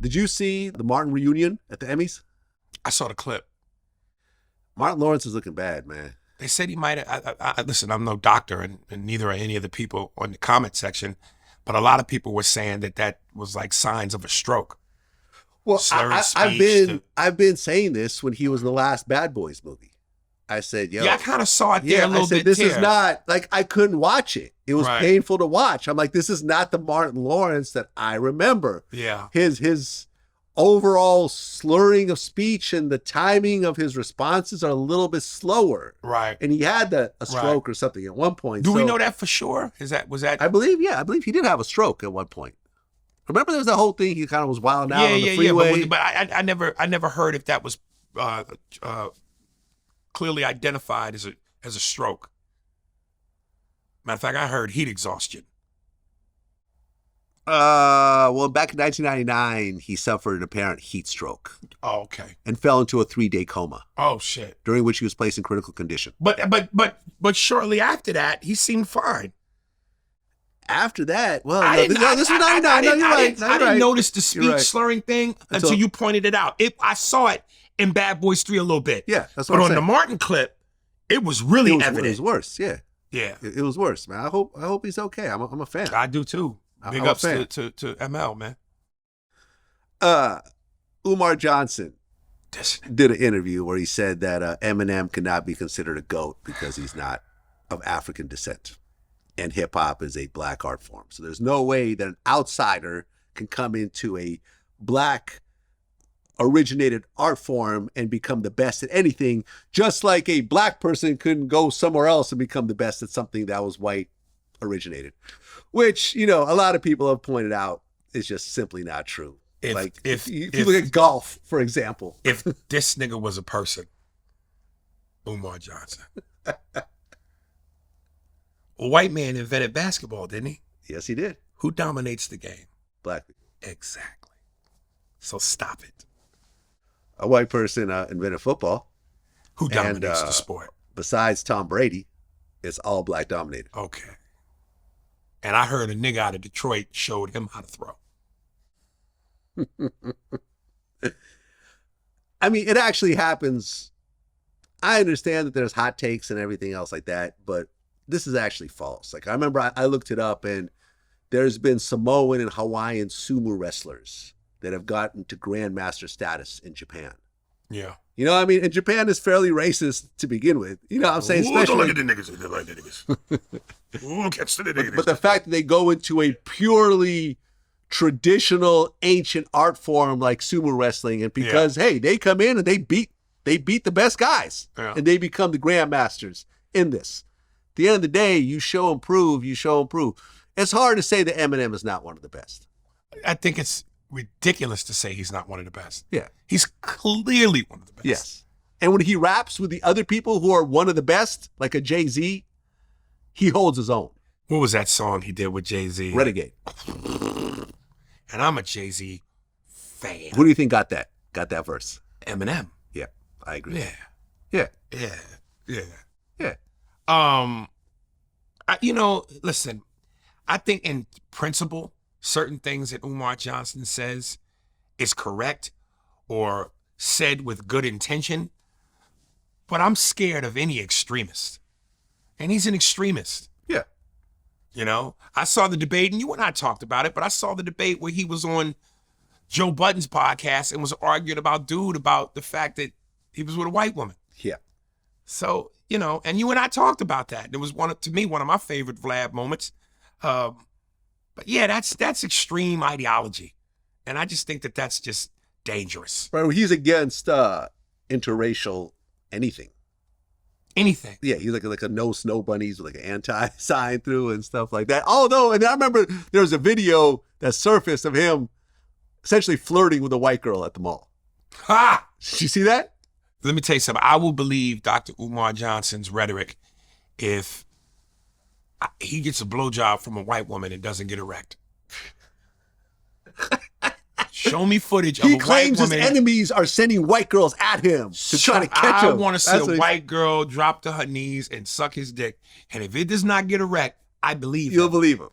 Did you see the Martin reunion at the Emmys? I saw the clip. Martin Lawrence is looking bad, man. They said he might have, listen, I'm no doctor and neither are any of the people on the comment section, but a lot of people were saying that was like signs of a stroke. Well, I've been saying this when he was in the last Bad Boys movie. I said, yo. Yeah, I kind of saw it there a little bit. This is not, like, I couldn't watch it. It was painful to watch. I'm like, this is not the Martin Lawrence that I remember. Yeah. His overall slurring of speech and the timing of his responses are a little bit slower. Right. And he had a stroke or something at one point. Do we know that for sure? Was that? I believe he did have a stroke at one point. Remember there was that whole thing, he kind of was wilding out on the freeway? Yeah, but I never heard if that was clearly identified as a stroke. Matter of fact, I heard heat exhaustion. Well, back in 1999, he suffered an apparent heat stroke. Oh, okay. And fell into a 3-day coma. Oh, shit. During which he was placed in critical condition. But shortly after that, he seemed fine. After that, well, this was 99. No, you're right. I didn't notice the speech slurring thing until you pointed it out. I saw it in Bad Boys 3 a little bit. Yeah, that's what I'm saying. But on the Martin clip, it was really evident. It was worse, yeah. Yeah. It was worse, man. I hope he's okay. I'm a fan. I do too. Big ups to ML, man. Umar Johnson did an interview where he said that Eminem cannot be considered a GOAT because he's not of African descent. And hip hop is a black art form. So there's no way that an outsider can come into a black originated art form and become the best at anything, just like a black person couldn't go somewhere else and become the best at something that was white originated, which, a lot of people have pointed out is just simply not true. If you look at golf, for example. If this nigga was a person, Umar Johnson. A white man invented basketball, didn't he? Yes, he did. Who dominates the game? Black people. Exactly. So stop it. A white person invented football. Who dominates the sport? Besides Tom Brady, it's all black dominated. Okay. And I heard a nigga out of Detroit showed him how to throw. I mean, it actually happens. I understand that there's hot takes and everything else like that, but this is actually false. Like, I remember I looked it up, and there's been Samoan and Hawaiian sumo wrestlers that have gotten to grandmaster status in Japan. Yeah. You know what I mean? And Japan is fairly racist to begin with. You know what I'm saying? Ooh, don't look at the niggas. Don't look at the niggas. Ooh, catch the niggas. But the fact that they go into a purely traditional ancient art form like sumo wrestling, and because, hey, they come in and they beat the best guys, and they become the grandmasters in this. At the end of the day, you show and prove, It's hard to say that Eminem is not one of the best. I think it's ridiculous to say he's not one of the best. Yeah. He's clearly one of the best. Yes. And when he raps with the other people who are one of the best, like a Jay-Z, he holds his own. What was that song he did with Jay-Z? Renegade. And I'm a Jay-Z fan. Who do you think got that verse? Eminem. Yeah, I agree. Yeah. Listen, I think in principle, certain things that Umar Johnson says is correct or said with good intention, but I'm scared of any extremist. And he's an extremist. Yeah. I saw the debate, and you and I talked about it, but I saw the debate where he was on Joe Budden's podcast and was arguing about the fact that he was with a white woman. Yeah. So, and you and I talked about that. It was one of my favorite Vlad moments. But yeah, that's extreme ideology. And I just think that that's just dangerous. Right. Well, he's against interracial anything. Anything. Yeah, he's like a no snow bunnies with like an anti-sign through and stuff like that. Although, and I remember there was a video that surfaced of him essentially flirting with a white girl at the mall. Ha! Did you see that? Let me tell you something. I will believe Dr. Umar Johnson's rhetoric if he gets a blowjob from a white woman and doesn't get erect. Show me footage of a white woman. He claims his enemies are sending white girls at him to try to catch him. I want to see a white girl drop to her knees and suck his dick. And if it does not get erect, I believe him. You'll believe him.